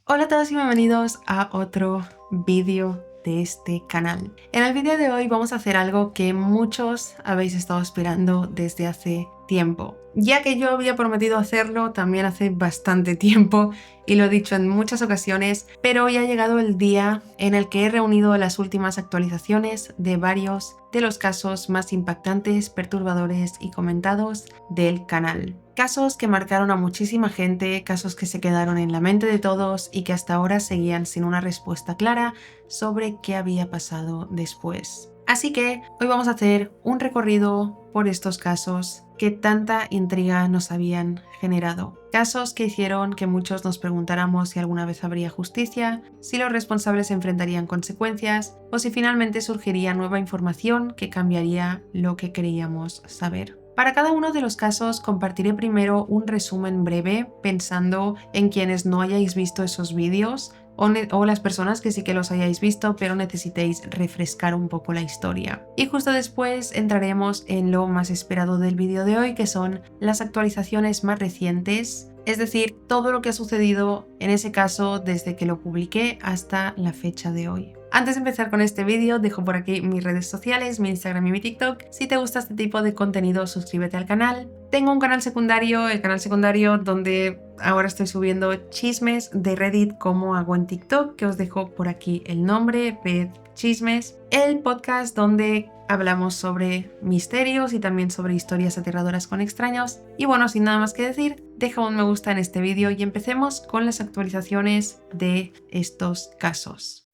Hola a todos y bienvenidos a otro vídeo de este canal. En el vídeo de hoy vamos a hacer algo que muchos habéis estado esperando desde hace tiempo. Ya que yo había prometido hacerlo también hace bastante tiempo y lo he dicho en muchas ocasiones, pero hoy ha llegado el día en el que he reunido las últimas actualizaciones de varios de los casos más impactantes, perturbadores y comentados del canal. Casos que marcaron a muchísima gente, casos que se quedaron en la mente de todos y que hasta ahora seguían sin una respuesta clara sobre qué había pasado después. Así que hoy vamos a hacer un recorrido por estos casos que tanta intriga nos habían generado. Casos que hicieron que muchos nos preguntáramos si alguna vez habría justicia, si los responsables enfrentarían consecuencias o si finalmente surgiría nueva información que cambiaría lo que creíamos saber. Para cada uno de los casos compartiré primero un resumen breve pensando en quienes no hayáis visto esos vídeos o las personas que sí que los hayáis visto pero necesitéis refrescar un poco la historia. Y justo después entraremos en lo más esperado del vídeo de hoy, que son las actualizaciones más recientes, es decir, todo lo que ha sucedido en ese caso desde que lo publiqué hasta la fecha de hoy. Antes de empezar con este vídeo, dejo por aquí mis redes sociales, mi Instagram y mi TikTok. Si te gusta este tipo de contenido, suscríbete al canal. Tengo un canal secundario, el canal secundario donde ahora estoy subiendo chismes de Reddit como hago en TikTok, que os dejo por aquí el nombre, ved chismes. El podcast donde hablamos sobre misterios y también sobre historias aterradoras con extraños. Y bueno, sin nada más que decir, deja un me gusta en este vídeo y empecemos con las actualizaciones de estos casos.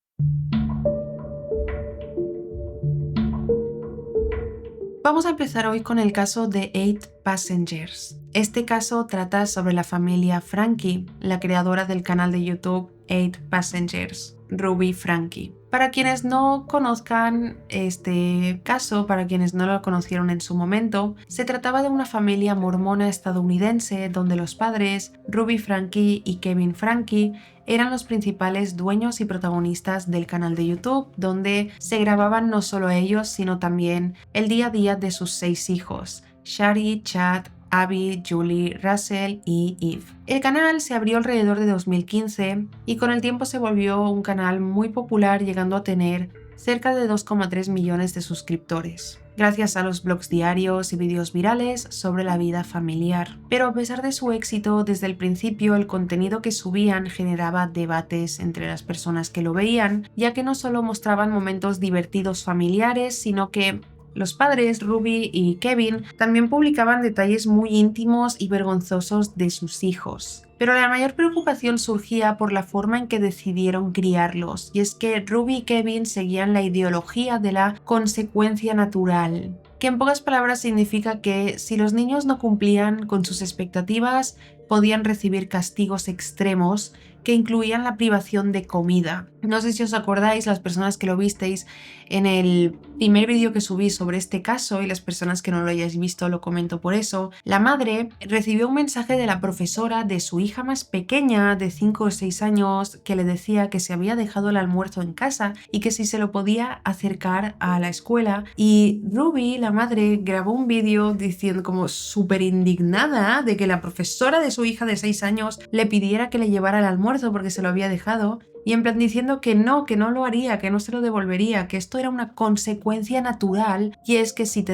Vamos a empezar hoy con el caso de 8 Passengers. Este caso trata sobre la familia Franke, la creadora del canal de YouTube 8 Passengers, Ruby Franke. Para quienes no conozcan este caso, para quienes no lo conocieron en su momento, se trataba de una familia mormona estadounidense donde los padres, Ruby Franke y Kevin Franke, eran los principales dueños y protagonistas del canal de YouTube, donde se grababan no solo ellos, sino también el día a día de sus 6 hijos, Shari, Chad, Abby, Julie, Russell y Eve. El canal se abrió alrededor de 2015 y con el tiempo se volvió un canal muy popular, llegando a tener cerca de 2,3 millones de suscriptores, gracias a los blogs diarios y vídeos virales sobre la vida familiar. Pero a pesar de su éxito, desde el principio el contenido que subían generaba debates entre las personas que lo veían, ya que no solo mostraban momentos divertidos familiares, sino que los padres, Ruby y Kevin, también publicaban detalles muy íntimos y vergonzosos de sus hijos. Pero la mayor preocupación surgía por la forma en que decidieron criarlos, y es que Ruby y Kevin seguían la ideología de la consecuencia natural, que en pocas palabras significa que si los niños no cumplían con sus expectativas, podían recibir castigos extremos que incluían la privación de comida. No sé si os acordáis, las personas que lo visteis en el primer vídeo que subí sobre este caso, y las personas que no lo hayáis visto lo comento por eso. La madre recibió un mensaje de la profesora de su hija más pequeña, de 5 o 6 años, que le decía que se había dejado el almuerzo en casa y que si se lo podía acercar a la escuela. Y Ruby, la madre, grabó un vídeo diciendo como súper indignada de que la profesora de su hija de 6 años le pidiera que le llevara el almuerzo porque se lo había dejado, y en plan diciendo que no lo haría, que no se lo devolvería, que esto era una consecuencia natural, y es que si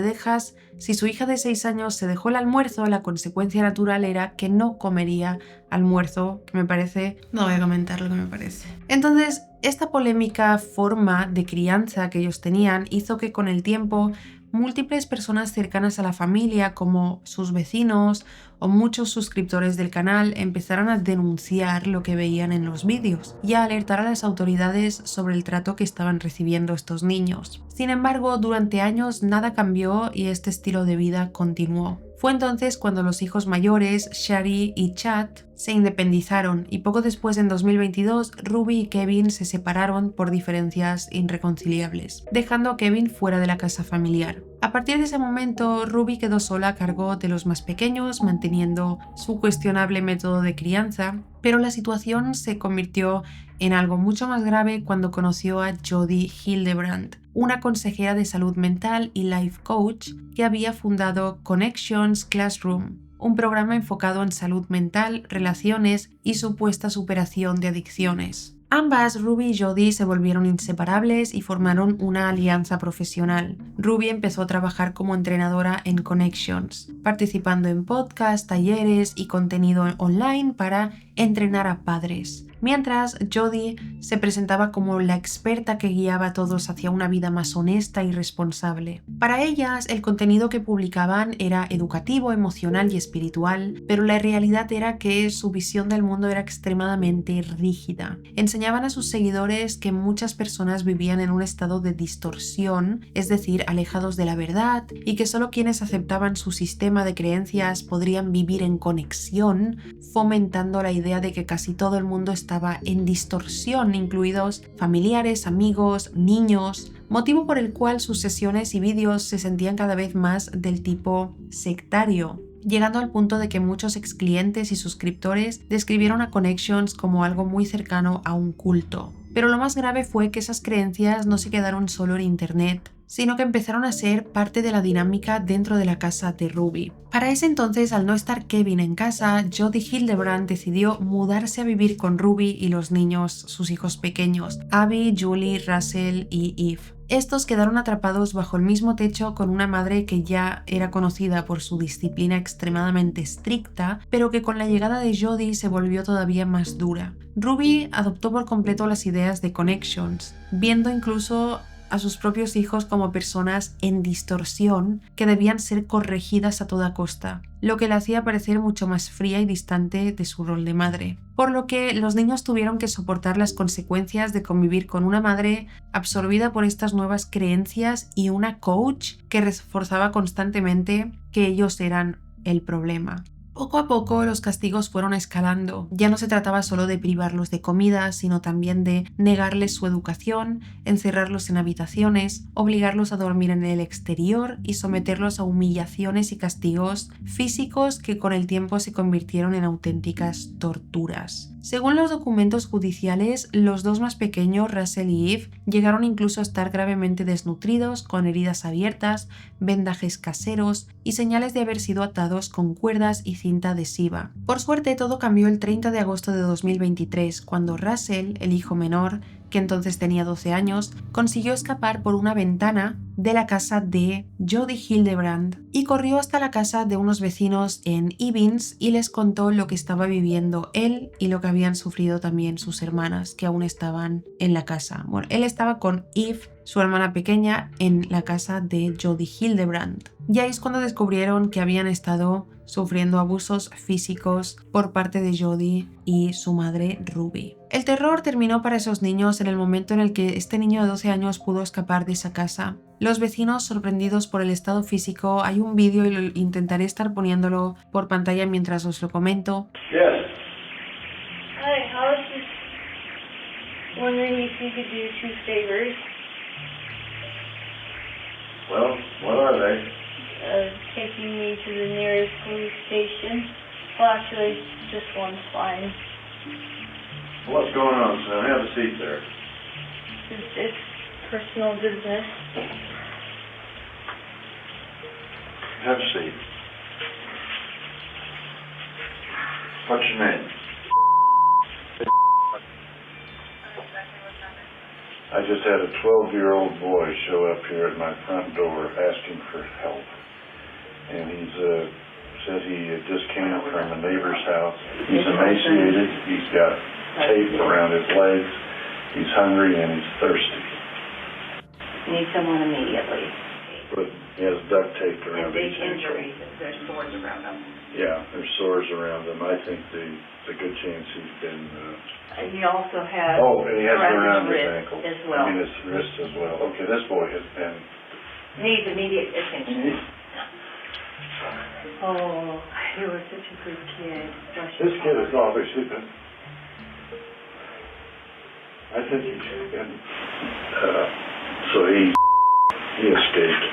su hija de 6 años se dejó el almuerzo, la consecuencia natural era que no comería almuerzo, que me parece... No voy a comentar lo que me parece. Entonces, esta polémica forma de crianza que ellos tenían hizo que con el tiempo múltiples personas cercanas a la familia, como sus vecinos o muchos suscriptores del canal, empezaron a denunciar lo que veían en los vídeos y a alertar a las autoridades sobre el trato que estaban recibiendo estos niños. Sin embargo, durante años nada cambió y este estilo de vida continuó. Fue entonces cuando los hijos mayores, Shari y Chad, se independizaron, y poco después, en 2022, Ruby y Kevin se separaron por diferencias irreconciliables, dejando a Kevin fuera de la casa familiar. A partir de ese momento, Ruby quedó sola a cargo de los más pequeños, manteniendo su cuestionable método de crianza, pero la situación se convirtió en algo mucho más grave cuando conoció a Jody Hildebrandt, una consejera de salud mental y life coach que había fundado Connections Classroom, un programa enfocado en salud mental, relaciones y supuesta superación de adicciones. Ambas, Ruby y Jodie, se volvieron inseparables y formaron una alianza profesional. Ruby empezó a trabajar como entrenadora en Connections, participando en podcasts, talleres y contenido online para entrenar a padres. Mientras, Jodie se presentaba como la experta que guiaba a todos hacia una vida más honesta y responsable. Para ellas, el contenido que publicaban era educativo, emocional y espiritual, pero la realidad era que su visión del mundo era extremadamente rígida. Enseñaban a sus seguidores que muchas personas vivían en un estado de distorsión, es decir, alejados de la verdad, y que solo quienes aceptaban su sistema de creencias podrían vivir en conexión, fomentando la idea de que casi todo el mundo estaba en distorsión, incluidos familiares, amigos, niños, motivo por el cual sus sesiones y vídeos se sentían cada vez más del tipo sectario, llegando al punto de que muchos ex clientes y suscriptores describieron a Connections como algo muy cercano a un culto. Pero lo más grave fue que esas creencias no se quedaron solo en internet, sino que empezaron a ser parte de la dinámica dentro de la casa de Ruby. Para ese entonces, al no estar Kevin en casa, Jodie Hildebrand decidió mudarse a vivir con Ruby y los niños, sus hijos pequeños, Abby, Julie, Russell y Eve. Estos quedaron atrapados bajo el mismo techo con una madre que ya era conocida por su disciplina extremadamente estricta, pero que con la llegada de Jodie se volvió todavía más dura. Ruby adoptó por completo las ideas de Connections, viendo incluso a sus propios hijos como personas en distorsión que debían ser corregidas a toda costa, lo que la hacía parecer mucho más fría y distante de su rol de madre. Por lo que los niños tuvieron que soportar las consecuencias de convivir con una madre absorbida por estas nuevas creencias y una coach que reforzaba constantemente que ellos eran el problema. Poco a poco los castigos fueron escalando. Ya no se trataba solo de privarlos de comida, sino también de negarles su educación, encerrarlos en habitaciones, obligarlos a dormir en el exterior y someterlos a humillaciones y castigos físicos que con el tiempo se convirtieron en auténticas torturas. Según los documentos judiciales, los dos más pequeños, Russell y Eve, llegaron incluso a estar gravemente desnutridos, con heridas abiertas, vendajes caseros y señales de haber sido atados con cuerdas y cinta adhesiva. Por suerte, todo cambió el 30 de agosto de 2023, cuando Russell, el hijo menor, que entonces tenía 12 años, consiguió escapar por una ventana de la casa de Jodie Hildebrand y corrió hasta la casa de unos vecinos en Evans y les contó lo que estaba viviendo él y lo que habían sufrido también sus hermanas, que aún estaban en la casa. Bueno, él estaba con Eve, su hermana pequeña, en la casa de Jodie Hildebrand. Y ahí es cuando descubrieron que habían estado sufriendo abusos físicos por parte de Jodie y su madre Ruby. El terror terminó para esos niños en el momento en el que este niño de 12 años pudo escapar de esa casa. Los vecinos, sorprendidos por el estado físico, hay un vídeo y intentaré estar poniéndolo por pantalla mientras os lo comento. Yes. Hi, I was just wondering if you could do 2 favors. Well, what are they? Taking me to the nearest police station. Well, actually, just one's fine. What's going on, son? Have a seat there. It's personal business. Have a seat. What's your name? I just had a 12-year-old boy show up here at my front door asking for help. And he says he just came from a neighbor's house. He's emaciated. He's got tape around his legs. He's hungry and he's thirsty. Need someone immediately. But he has duct tape around Big his ankle. injuries. There's sores around them. Yeah, there's sores around him. I think there's a good chance he's been... He also has and he has it around his wrist ankle. as well. I mean, his wrist as well. Okay, this boy has been... Needs immediate attention. Oh, he was such a good kid. This kid is obviously been... I think he's been... so he escaped.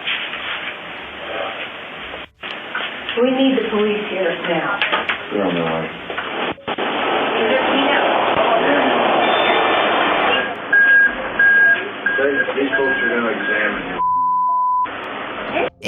We need the police here now. They're on their way. These folks are going to examine you.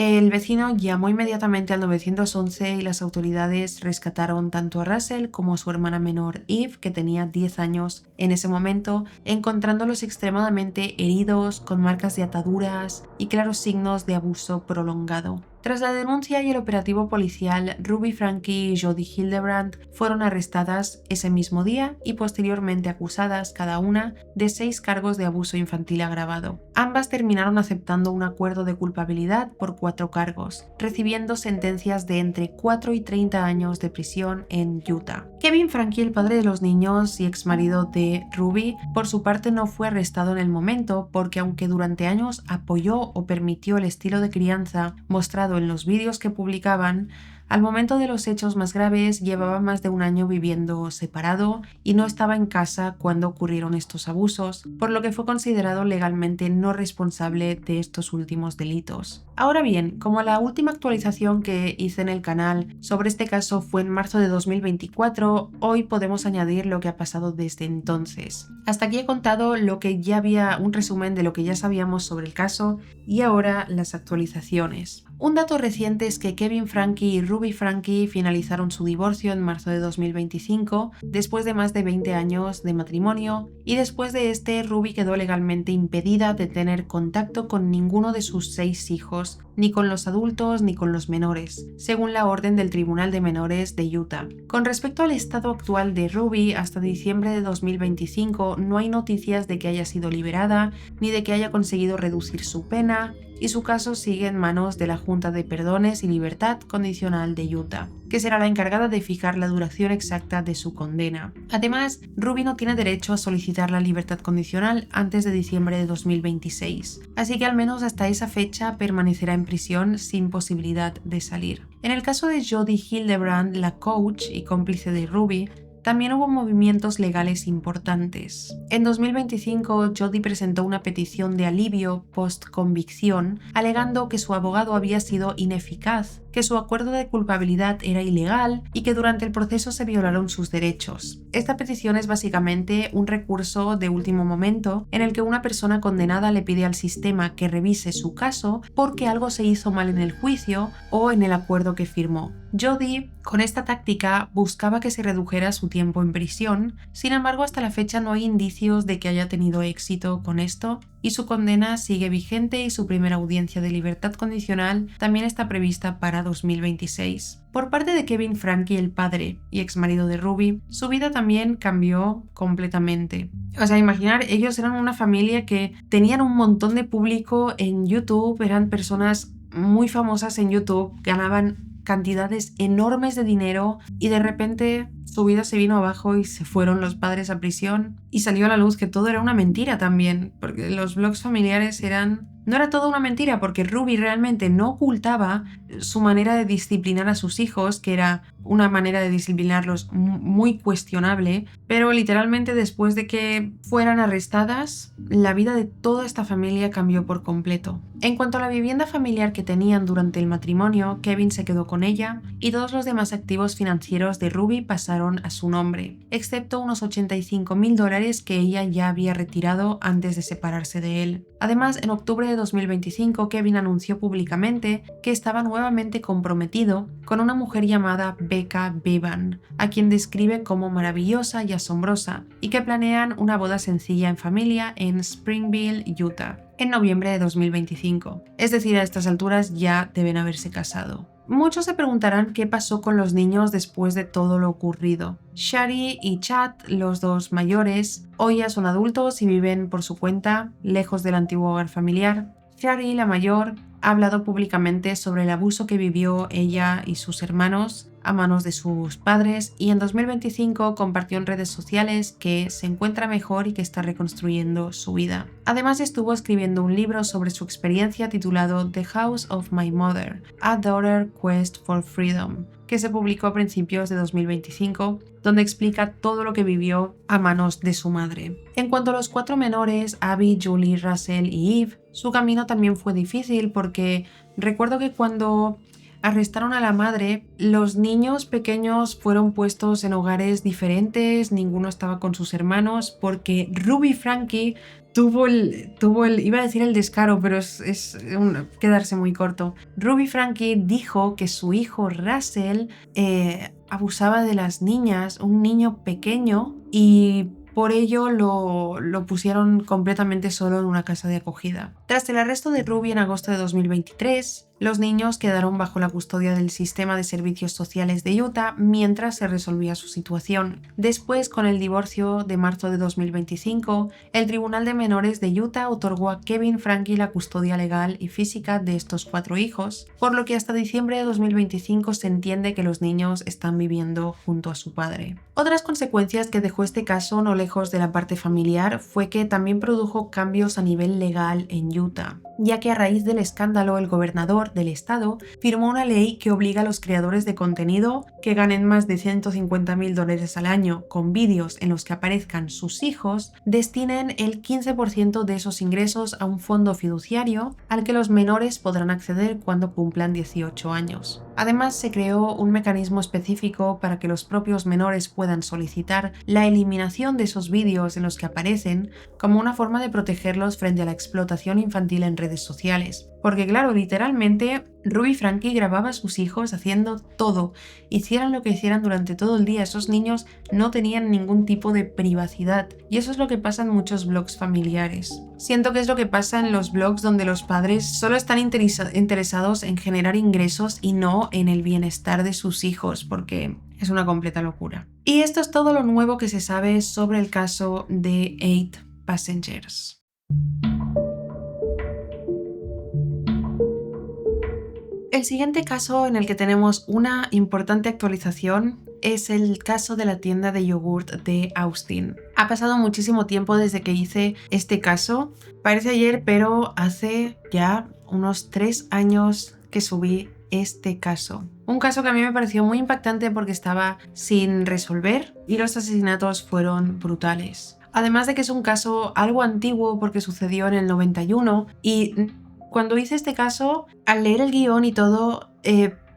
El vecino llamó inmediatamente al 911 y las autoridades rescataron tanto a Russell como a su hermana menor Eve, que tenía 10 años en ese momento, encontrándolos extremadamente heridos, con marcas de ataduras y claros signos de abuso prolongado. Tras la denuncia y el operativo policial, Ruby Franke y Jodi Hildebrandt fueron arrestadas ese mismo día y posteriormente acusadas cada una de 6 cargos de abuso infantil agravado. Ambas terminaron aceptando un acuerdo de culpabilidad por 4 cargos, recibiendo sentencias de entre 4 y 30 años de prisión en Utah. Kevin Franke, el padre de los niños y exmarido de Ruby, por su parte no fue arrestado en el momento porque aunque durante años apoyó o permitió el estilo de crianza mostrado en los vídeos que publicaban, al momento de los hechos más graves llevaba más de un año viviendo separado y no estaba en casa cuando ocurrieron estos abusos, por lo que fue considerado legalmente no responsable de estos últimos delitos. Ahora bien, como la última actualización que hice en el canal sobre este caso fue en marzo de 2024, hoy podemos añadir lo que ha pasado desde entonces. Hasta aquí he contado lo que ya había, un resumen de lo que ya sabíamos sobre el caso, y ahora las actualizaciones. Un dato reciente es que Kevin Franke y Ruby Franke finalizaron su divorcio en marzo de 2025, después de más de 20 años de matrimonio, y después de este, Ruby quedó legalmente impedida de tener contacto con ninguno de sus 6 hijos, ni con los adultos ni con los menores, según la orden del Tribunal de Menores de Utah. Con respecto al estado actual de Ruby, hasta diciembre de 2025 no hay noticias de que haya sido liberada, ni de que haya conseguido reducir su pena, y su caso sigue en manos de la Junta de Perdones y Libertad Condicional de Utah, que será la encargada de fijar la duración exacta de su condena. Además, Ruby no tiene derecho a solicitar la libertad condicional antes de diciembre de 2026, así que al menos hasta esa fecha permanecerá en prisión sin posibilidad de salir. En el caso de Jodi Hildebrandt, la coach y cómplice de Ruby, también hubo movimientos legales importantes. En 2025, Jodi presentó una petición de alivio post-convicción, alegando que su abogado había sido ineficaz, que su acuerdo de culpabilidad era ilegal y que durante el proceso se violaron sus derechos. Esta petición es básicamente un recurso de último momento en el que una persona condenada le pide al sistema que revise su caso porque algo se hizo mal en el juicio o en el acuerdo que firmó. Jodi, con esta táctica, buscaba que se redujera su tiempo en prisión, sin embargo hasta la fecha no hay indicios de que haya tenido éxito con esto y su condena sigue vigente y su primera audiencia de libertad condicional también está prevista para 2026. Por parte de Kevin Franke, el padre y exmarido de Ruby, su vida también cambió completamente. O sea, imaginar, ellos eran una familia que tenían un montón de público en YouTube, eran personas muy famosas en YouTube, ganaban cantidades enormes de dinero y de repente su vida se vino abajo y se fueron los padres a prisión y salió a la luz que todo era una mentira también, porque los blogs familiares no era todo una mentira, porque Ruby realmente no ocultaba su manera de disciplinar a sus hijos, que era una manera de disciplinarlos muy cuestionable, pero literalmente después de que fueran arrestadas, la vida de toda esta familia cambió por completo. En cuanto a la vivienda familiar que tenían durante el matrimonio, Kevin se quedó con ella y todos los demás activos financieros de Ruby pasaron a su nombre, excepto unos $85,000 que ella ya había retirado antes de separarse de él. Además, en octubre de 2025, Kevin anunció públicamente que estaba nuevamente comprometido con una mujer llamada Becca Bevan, a quien describe como maravillosa y asombrosa, y que planean una boda sencilla en familia en Springville, Utah, en noviembre de 2025. Es decir, a estas alturas ya deben haberse casado. Muchos se preguntarán qué pasó con los niños después de todo lo ocurrido. Shari y Chad, los dos mayores, hoy ya son adultos y viven por su cuenta, lejos del antiguo hogar familiar. Shari, la mayor, ha hablado públicamente sobre el abuso que vivió ella y sus hermanos a manos de sus padres y en 2025 compartió en redes sociales que se encuentra mejor y que está reconstruyendo su vida. Además estuvo escribiendo un libro sobre su experiencia titulado The House of My Mother, A Daughter Quest for Freedom, que se publicó a principios de 2025, donde explica todo lo que vivió a manos de su madre. En cuanto a los 4 menores, Abby, Julie, Russell y Eve, su camino también fue difícil porque recuerdo que cuando arrestaron a la madre, los niños pequeños fueron puestos en hogares diferentes, ninguno estaba con sus hermanos porque Ruby Franke iba a decir el descaro, pero quedarse muy corto. Ruby Franke dijo que su hijo Russell abusaba de las niñas, un niño pequeño, y por ello lo pusieron completamente solo en una casa de acogida. Tras el arresto de Ruby en agosto de 2023, los niños quedaron bajo la custodia del sistema de servicios sociales de Utah mientras se resolvía su situación. Después, con el divorcio de marzo de 2025, el Tribunal de Menores de Utah otorgó a Kevin Franke la custodia legal y física de estos 4 hijos, por lo que hasta diciembre de 2025 se entiende que los niños están viviendo junto a su padre. Otras consecuencias que dejó este caso, no lejos de la parte familiar, fue que también produjo cambios a nivel legal en Utah, ya que a raíz del escándalo el gobernador del estado firmó una ley que obliga a los creadores de contenido que ganen más de $150,000 al año con vídeos en los que aparezcan sus hijos, destinen el 15% de esos ingresos a un fondo fiduciario al que los menores podrán acceder cuando cumplan 18 años. Además, se creó un mecanismo específico para que los propios menores puedan solicitar la eliminación de esos vídeos en los que aparecen como una forma de protegerlos frente a la explotación infantil en redes sociales. Porque claro, literalmente, Ruby Franke grababa a sus hijos haciendo todo, hicieran lo que hicieran durante todo el día. Esos niños no tenían ningún tipo de privacidad, y eso es lo que pasa en muchos blogs familiares. Siento que es lo que pasa en los blogs donde los padres solo están interesados en generar ingresos y no en el bienestar de sus hijos, porque es una completa locura. Y esto es todo lo nuevo que se sabe sobre el caso de 8 Passengers. El siguiente caso en el que tenemos una importante actualización es el caso de la tienda de yogurt de Austin. Ha pasado muchísimo tiempo desde que hice este caso. Parece ayer, pero hace ya unos 3 años que subí este caso. Un caso que a mí me pareció muy impactante porque estaba sin resolver y los asesinatos fueron brutales. Además de que es un caso algo antiguo porque sucedió en el 91 y cuando hice este caso, al leer el guión y todo,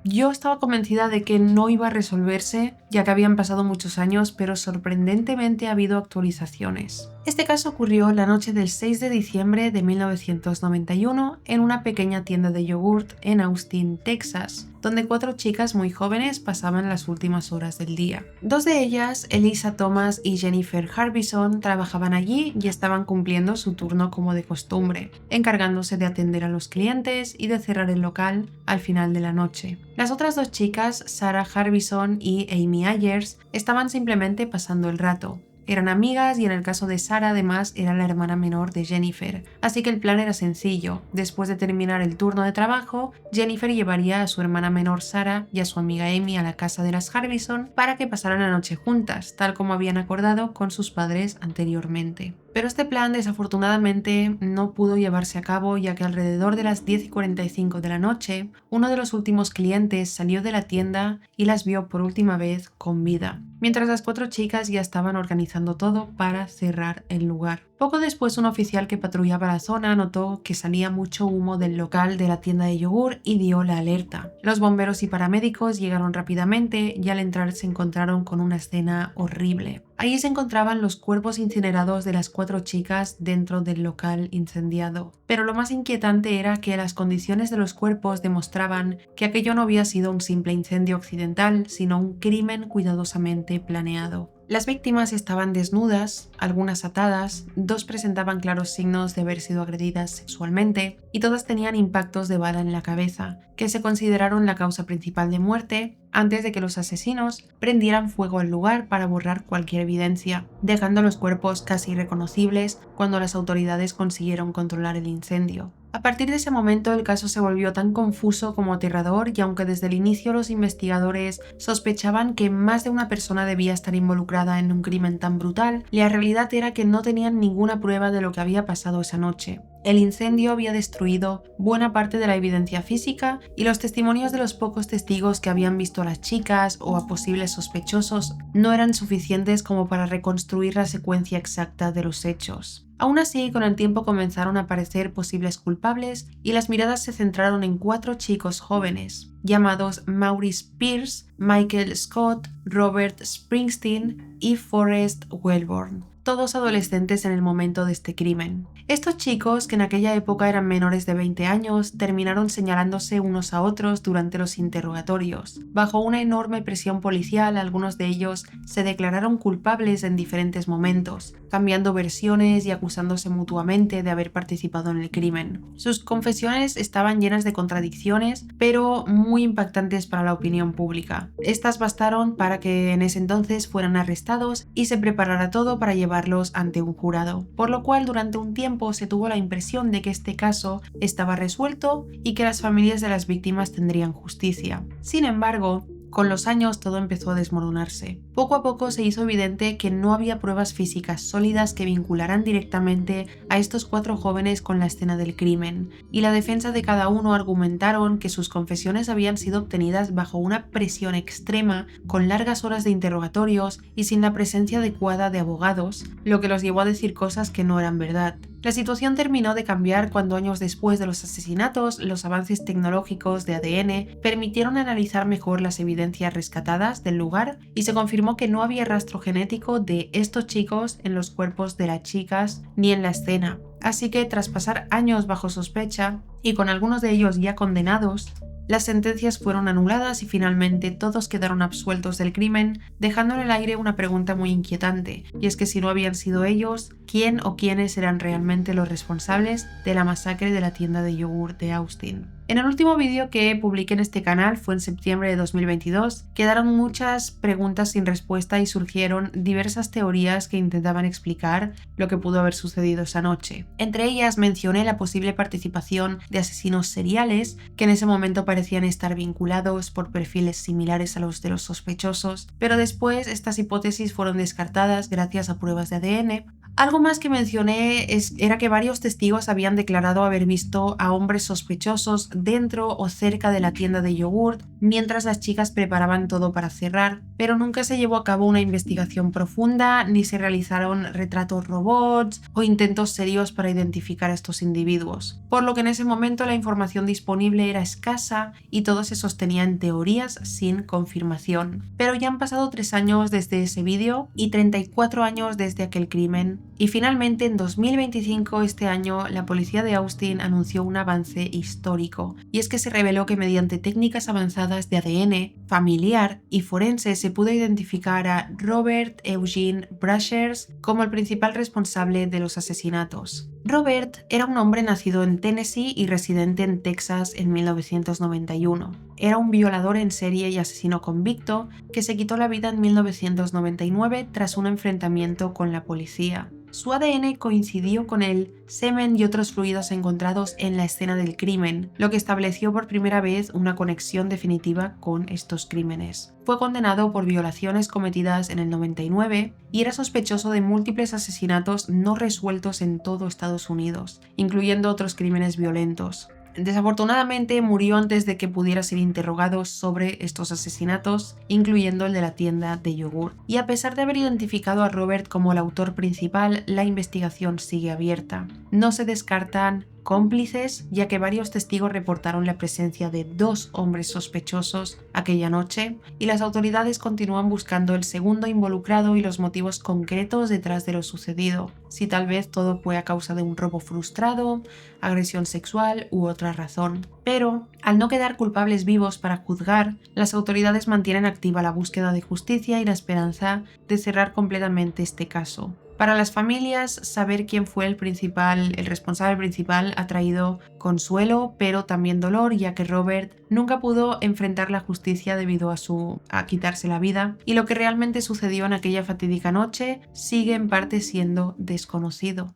yo estaba convencida de que no iba a resolverse, ya que habían pasado muchos años, pero sorprendentemente ha habido actualizaciones. Este caso ocurrió la noche del 6 de diciembre de 1991 en una pequeña tienda de yogurt en Austin, Texas, donde 4 chicas muy jóvenes pasaban las últimas horas del día. 2 de ellas, Elisa Thomas y Jennifer Harbison, trabajaban allí y estaban cumpliendo su turno como de costumbre, encargándose de atender a los clientes y de cerrar el local al final de la noche. Las otras 2 chicas, Sarah Harbison y Amy Ayers, estaban simplemente pasando el rato. Eran amigas y en el caso de Sarah además era la hermana menor de Jennifer, así que el plan era sencillo. Después de terminar el turno de trabajo, Jennifer llevaría a su hermana menor Sarah y a su amiga Amy a la casa de las Harbison para que pasaran la noche juntas, tal como habían acordado con sus padres anteriormente. Pero este plan desafortunadamente no pudo llevarse a cabo, ya que alrededor de las 10:45 de la noche, uno de los últimos clientes salió de la tienda y las vio por última vez con vida, mientras las 4 chicas ya estaban organizando todo para cerrar el lugar. Poco después, un oficial que patrullaba la zona notó que salía mucho humo del local de la tienda de yogur y dio la alerta. Los bomberos y paramédicos llegaron rápidamente y al entrar se encontraron con una escena horrible. Allí se encontraban los cuerpos incinerados de las 4 chicas dentro del local incendiado. Pero lo más inquietante era que las condiciones de los cuerpos demostraban que aquello no había sido un simple incendio accidental, sino un crimen cuidadosamente planeado. Las víctimas estaban desnudas, algunas atadas, 2 presentaban claros signos de haber sido agredidas sexualmente y todas tenían impactos de bala en la cabeza, que se consideraron la causa principal de muerte antes de que los asesinos prendieran fuego al lugar para borrar cualquier evidencia, dejando los cuerpos casi irreconocibles cuando las autoridades consiguieron controlar el incendio. A partir de ese momento el caso se volvió tan confuso como aterrador y aunque desde el inicio los investigadores sospechaban que más de una persona debía estar involucrada en un crimen tan brutal, la realidad era que no tenían ninguna prueba de lo que había pasado esa noche. El incendio había destruido buena parte de la evidencia física y los testimonios de los pocos testigos que habían visto a las chicas o a posibles sospechosos no eran suficientes como para reconstruir la secuencia exacta de los hechos. Aún así, con el tiempo comenzaron a aparecer posibles culpables y las miradas se centraron en 4 chicos jóvenes, llamados Maurice Pierce, Michael Scott, Robert Springsteen y Forrest Wellborn. todos adolescentes en el momento de este crimen. Estos chicos, que en aquella época eran menores de 20 años, terminaron señalándose unos a otros durante los interrogatorios. Bajo una enorme presión policial, algunos de ellos se declararon culpables en diferentes momentos, cambiando versiones y acusándose mutuamente de haber participado en el crimen. Sus confesiones estaban llenas de contradicciones, pero muy impactantes para la opinión pública. Estas bastaron para que en ese entonces fueran arrestados y se preparara todo para llevarlos ante un jurado, por lo cual durante un tiempo se tuvo la impresión de que este caso estaba resuelto y que las familias de las víctimas tendrían justicia. Sin embargo, con los años todo empezó a desmoronarse. Poco a poco se hizo evidente que no había pruebas físicas sólidas que vincularan directamente a estos 4 jóvenes con la escena del crimen, y la defensa de cada uno argumentaron que sus confesiones habían sido obtenidas bajo una presión extrema, con largas horas de interrogatorios y sin la presencia adecuada de abogados, lo que los llevó a decir cosas que no eran verdad. La situación terminó de cambiar cuando años después de los asesinatos, los avances tecnológicos de ADN permitieron analizar mejor las evidencias rescatadas del lugar y se confirmó que no había rastro genético de estos chicos en los cuerpos de las chicas ni en la escena. Así que tras pasar años bajo sospecha y con algunos de ellos ya condenados, las sentencias fueron anuladas y finalmente todos quedaron absueltos del crimen, dejando en el aire una pregunta muy inquietante, y es que si no habían sido ellos, ¿quién o quiénes eran realmente los responsables de la masacre de la tienda de yogur de Austin? En el último vídeo que publiqué en este canal, fue en septiembre de 2022, quedaron muchas preguntas sin respuesta y surgieron diversas teorías que intentaban explicar lo que pudo haber sucedido esa noche. Entre ellas mencioné la posible participación de asesinos seriales que en ese momento parecían estar vinculados por perfiles similares a los de los sospechosos, pero después estas hipótesis fueron descartadas gracias a pruebas de ADN. Algo más que mencioné era que varios testigos habían declarado haber visto a hombres sospechosos dentro o cerca de la tienda de yogurt mientras las chicas preparaban todo para cerrar, pero nunca se llevó a cabo una investigación profunda ni se realizaron retratos robots o intentos serios para identificar a estos individuos, por lo que en ese momento la información disponible era escasa y todo se sostenía en teorías sin confirmación. Pero ya han pasado 3 años desde ese vídeo y 34 años desde aquel crimen. Y finalmente en 2025, este año, la policía de Austin anunció un avance histórico, y es que se reveló que mediante técnicas avanzadas de ADN, familiar y forense se pudo identificar a Robert Eugene Brushers como el principal responsable de los asesinatos. Robert era un hombre nacido en Tennessee y residente en Texas en 1991. Era un violador en serie y asesino convicto que se quitó la vida en 1999 tras un enfrentamiento con la policía. Su ADN coincidió con el semen y otros fluidos encontrados en la escena del crimen, lo que estableció por primera vez una conexión definitiva con estos crímenes. Fue condenado por violaciones cometidas en el 99 y era sospechoso de múltiples asesinatos no resueltos en todo Estados Unidos, incluyendo otros crímenes violentos. Desafortunadamente murió antes de que pudiera ser interrogado sobre estos asesinatos, incluyendo el de la tienda de yogur. Y a pesar de haber identificado a Robert como el autor principal, la investigación sigue abierta. No se descartan cómplices, ya que varios testigos reportaron la presencia de 2 hombres sospechosos aquella noche, y las autoridades continúan buscando el segundo involucrado y los motivos concretos detrás de lo sucedido, si tal vez todo fue a causa de un robo frustrado, agresión sexual u otra razón. Pero, al no quedar culpables vivos para juzgar, las autoridades mantienen activa la búsqueda de justicia y la esperanza de cerrar completamente este caso. Para las familias, saber quién fue el responsable principal ha traído consuelo, pero también dolor, ya que Robert nunca pudo enfrentar la justicia debido a quitarse la vida, y lo que realmente sucedió en aquella fatídica noche sigue en parte siendo desconocido.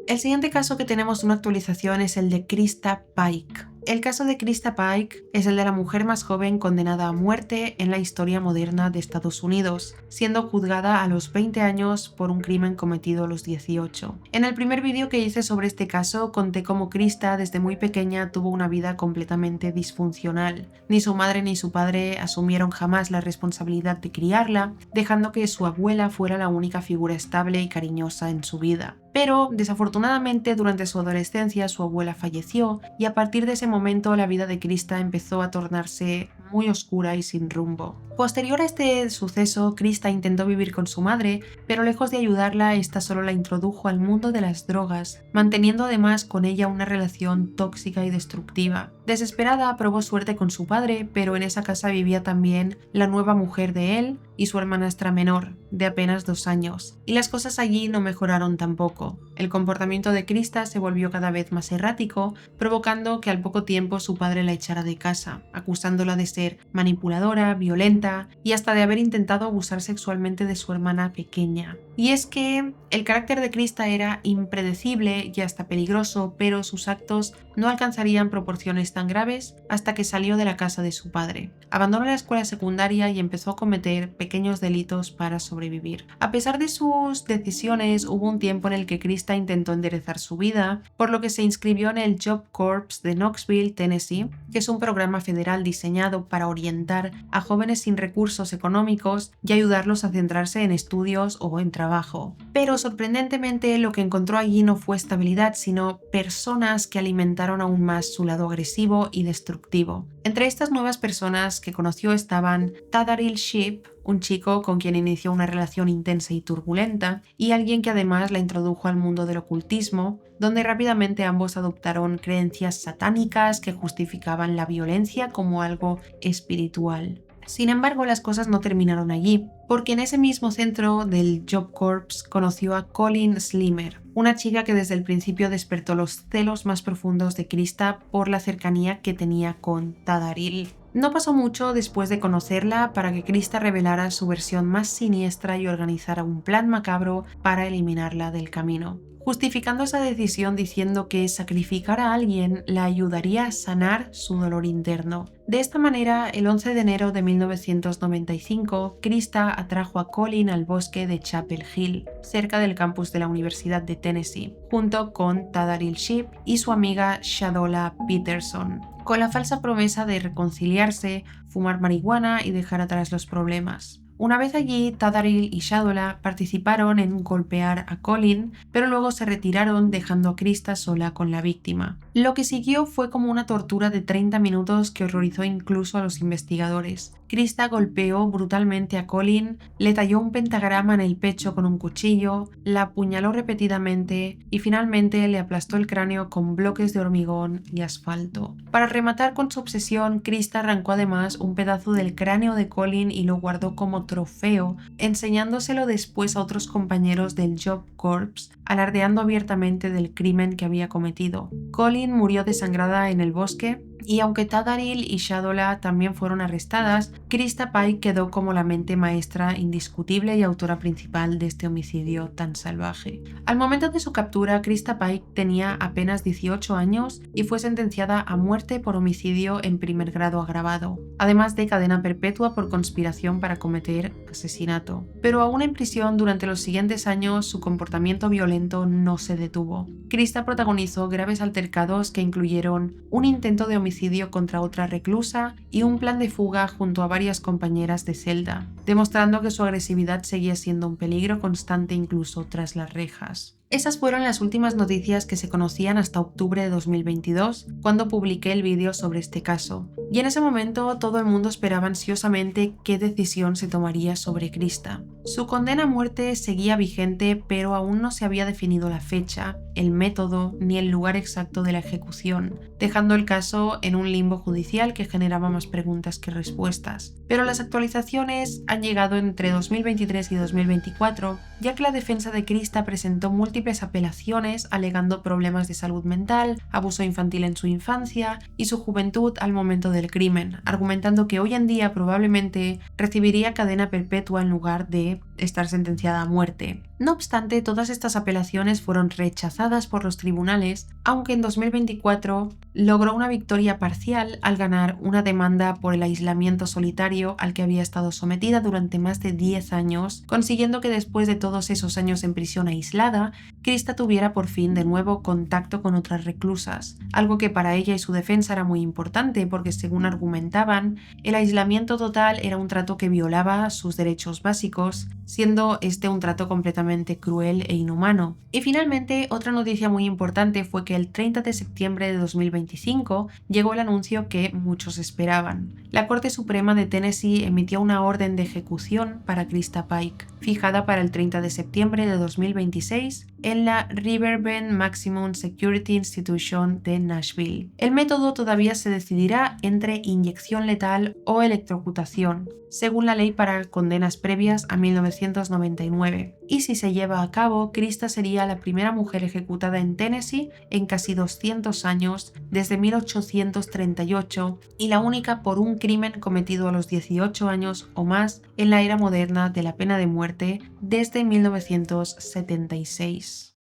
El siguiente caso que tenemos una actualización es el de Krista Pike. El caso de Krista Pike es el de la mujer más joven condenada a muerte en la historia moderna de Estados Unidos, siendo juzgada a los 20 años por un crimen cometido a los 18. En el primer vídeo que hice sobre este caso conté cómo Krista desde muy pequeña tuvo una vida completamente disfuncional. Ni su madre ni su padre asumieron jamás la responsabilidad de criarla, dejando que su abuela fuera la única figura estable y cariñosa en su vida. Pero, desafortunadamente, durante su adolescencia su abuela falleció y a partir de ese momento la vida de Krista empezó a tornarse muy oscura y sin rumbo. Posterior a este suceso, Krista intentó vivir con su madre, pero lejos de ayudarla, esta solo la introdujo al mundo de las drogas, manteniendo además con ella una relación tóxica y destructiva. Desesperada, probó suerte con su padre, pero en esa casa vivía también la nueva mujer de él y su hermanastra menor, de apenas 2 años, y las cosas allí no mejoraron tampoco. El comportamiento de Krista se volvió cada vez más errático, provocando que al poco tiempo su padre la echara de casa, acusándola de ser manipuladora, violenta y hasta de haber intentado abusar sexualmente de su hermana pequeña. Y es que el carácter de Krista era impredecible y hasta peligroso, pero sus actos no alcanzarían proporciones tan graves hasta que salió de la casa de su padre. Abandonó la escuela secundaria y empezó a cometer pequeños delitos para sobrevivir. A pesar de sus decisiones, hubo un tiempo en el que Krista intentó enderezar su vida, por lo que se inscribió en el Job Corps de Knoxville, Tennessee, que es un programa federal diseñado para orientar a jóvenes sin recursos económicos y ayudarlos a centrarse en estudios o en trabajo. Pero sorprendentemente lo que encontró allí no fue estabilidad, sino personas que alimentaron aún más su lado agresivo y destructivo. Entre estas nuevas personas que conoció estaban Tadaril Sheep, un chico con quien inició una relación intensa y turbulenta, y alguien que además la introdujo al mundo del ocultismo, donde rápidamente ambos adoptaron creencias satánicas que justificaban la violencia como algo espiritual. Sin embargo, las cosas no terminaron allí, porque en ese mismo centro del Job Corps conoció a Colleen Slimer, una chica que desde el principio despertó los celos más profundos de Krista por la cercanía que tenía con Tadaril. No pasó mucho después de conocerla para que Krista revelara su versión más siniestra y organizara un plan macabro para eliminarla del camino, justificando esa decisión diciendo que sacrificar a alguien la ayudaría a sanar su dolor interno. De esta manera, el 11 de enero de 1995, Krista atrajo a Colleen al bosque de Chapel Hill, cerca del campus de la Universidad de Tennessee, junto con Tadaril Sheep y su amiga Shadola Peterson, con la falsa promesa de reconciliarse, fumar marihuana y dejar atrás los problemas. Una vez allí, Tadaril y Shadola participaron en golpear a Colleen, pero luego se retiraron dejando a Krista sola con la víctima. Lo que siguió fue como una tortura de 30 minutos que horrorizó incluso a los investigadores. Krista golpeó brutalmente a Colleen, le talló un pentagrama en el pecho con un cuchillo, la apuñaló repetidamente y finalmente le aplastó el cráneo con bloques de hormigón y asfalto. Para rematar con su obsesión, Krista arrancó además un pedazo del cráneo de Colleen y lo guardó como trofeo, enseñándoselo después a otros compañeros del Job Corps, alardeando abiertamente del crimen que había cometido. Colleen murió desangrada en el bosque, y aunque Tadaril y Shadola también fueron arrestadas, Krista Pike quedó como la mente maestra indiscutible y autora principal de este homicidio tan salvaje. Al momento de su captura, Krista Pike tenía apenas 18 años y fue sentenciada a muerte por homicidio en primer grado agravado, además de cadena perpetua por conspiración para cometer asesinato. Pero aún en prisión, durante los siguientes años, su comportamiento violento no se detuvo. Krista protagonizó graves altercados que incluyeron un intento de homicidio contra otra reclusa y un plan de fuga junto a varias compañeras de celda, demostrando que su agresividad seguía siendo un peligro constante incluso tras las rejas. Esas fueron las últimas noticias que se conocían hasta octubre de 2022, cuando publiqué el vídeo sobre este caso. Y en ese momento todo el mundo esperaba ansiosamente qué decisión se tomaría sobre Krista. Su condena a muerte seguía vigente, pero aún no se había definido la fecha, el método ni el lugar exacto de la ejecución, dejando el caso en un limbo judicial que generaba más preguntas que respuestas. Pero las actualizaciones han llegado entre 2023 y 2024, ya que la defensa de Krista presentó múltiples apelaciones alegando problemas de salud mental, abuso infantil en su infancia y su juventud al momento del crimen, argumentando que hoy en día probablemente recibiría cadena perpetua en lugar de estar sentenciada a muerte. No obstante, todas estas apelaciones fueron rechazadas por los tribunales, aunque en 2024 logró una victoria parcial al ganar una demanda por el aislamiento solitario al que había estado sometida durante más de 10 años, consiguiendo que después de todos esos años en prisión aislada, Krista tuviera por fin de nuevo contacto con otras reclusas, algo que para ella y su defensa era muy importante porque, según argumentaban, el aislamiento total era un trato que violaba sus derechos básicos siendo este un trato completamente cruel e inhumano. Y finalmente, otra noticia muy importante fue que el 30 de septiembre de 2025 llegó el anuncio que muchos esperaban. La Corte Suprema de Tennessee emitió una orden de ejecución para Krista Pike, fijada para el 30 de septiembre de 2026 en la Riverbend Maximum Security Institution de Nashville. El método todavía se decidirá entre inyección letal o electrocutación, según la ley para condenas previas a 1999. Y si se lleva a cabo, Krista sería la primera mujer ejecutada en Tennessee en casi 200 años, desde 1838, y la única por un crimen cometido a los 18 años o más en la era moderna de la pena de muerte desde 1976.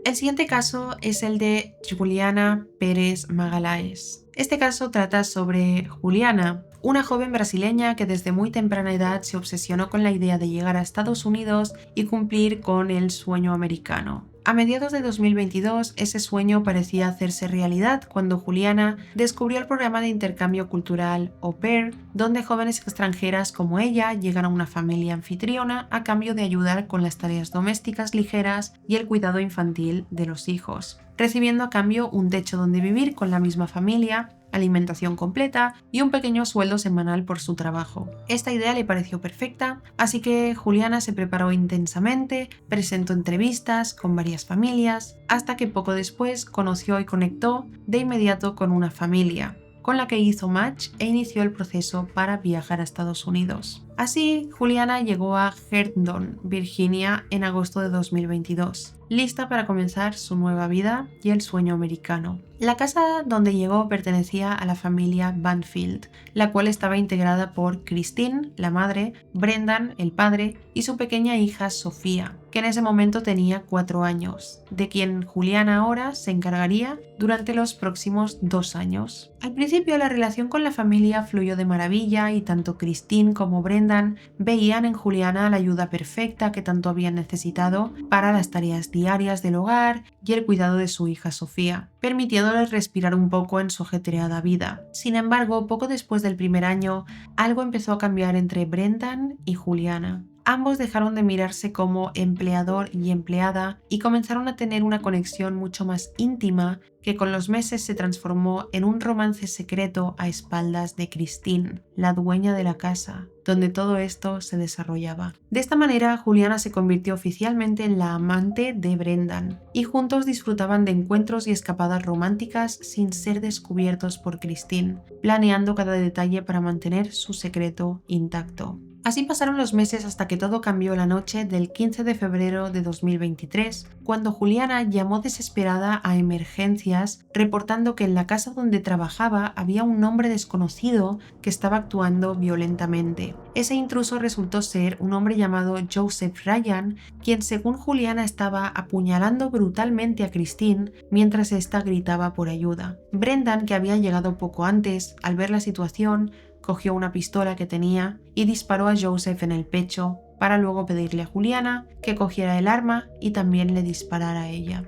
El siguiente caso es el de Juliana Pérez Magalhães. Este caso trata sobre Juliana, una joven brasileña que desde muy temprana edad se obsesionó con la idea de llegar a Estados Unidos y cumplir con el sueño americano. A mediados de 2022, ese sueño parecía hacerse realidad cuando Juliana descubrió el programa de intercambio cultural Au Pair, donde jóvenes extranjeras como ella llegan a una familia anfitriona a cambio de ayudar con las tareas domésticas ligeras y el cuidado infantil de los hijos, recibiendo a cambio un techo donde vivir con la misma familia, alimentación completa y un pequeño sueldo semanal por su trabajo. Esta idea le pareció perfecta, así que Juliana se preparó intensamente, presentó entrevistas con varias familias, hasta que poco después conoció y conectó de inmediato con una familia, con la que hizo match e inició el proceso para viajar a Estados Unidos. Así, Juliana llegó a Herndon, Virginia, en agosto de 2022, lista para comenzar su nueva vida y el sueño americano. La casa donde llegó pertenecía a la familia Banfield, la cual estaba integrada por Christine, la madre, Brendan, el padre, y su pequeña hija Sofía, que en ese momento tenía 4 años, de quien Juliana ahora se encargaría durante los próximos 2 años. Al principio la relación con la familia fluyó de maravilla y tanto Christine como Brendan veían en Juliana la ayuda perfecta que tanto habían necesitado para las tareas diarias del hogar y el cuidado de su hija Sofía, permitiéndoles respirar un poco en su ajetreada vida. Sin embargo, poco después del primer año, algo empezó a cambiar entre Brendan y Juliana. Ambos dejaron de mirarse como empleador y empleada y comenzaron a tener una conexión mucho más íntima que con los meses se transformó en un romance secreto a espaldas de Christine, la dueña de la casa, donde todo esto se desarrollaba. De esta manera, Juliana se convirtió oficialmente en la amante de Brendan y juntos disfrutaban de encuentros y escapadas románticas sin ser descubiertos por Christine, planeando cada detalle para mantener su secreto intacto. Así pasaron los meses hasta que todo cambió la noche del 15 de febrero de 2023, cuando Juliana llamó desesperada a emergencias reportando que en la casa donde trabajaba había un hombre desconocido que estaba actuando violentamente. Ese intruso resultó ser un hombre llamado Joseph Ryan, quien según Juliana estaba apuñalando brutalmente a Christine mientras ésta gritaba por ayuda. Brendan, que había llegado poco antes, al ver la situación, cogió una pistola que tenía y disparó a Joseph en el pecho para luego pedirle a Juliana que cogiera el arma y también le disparara a ella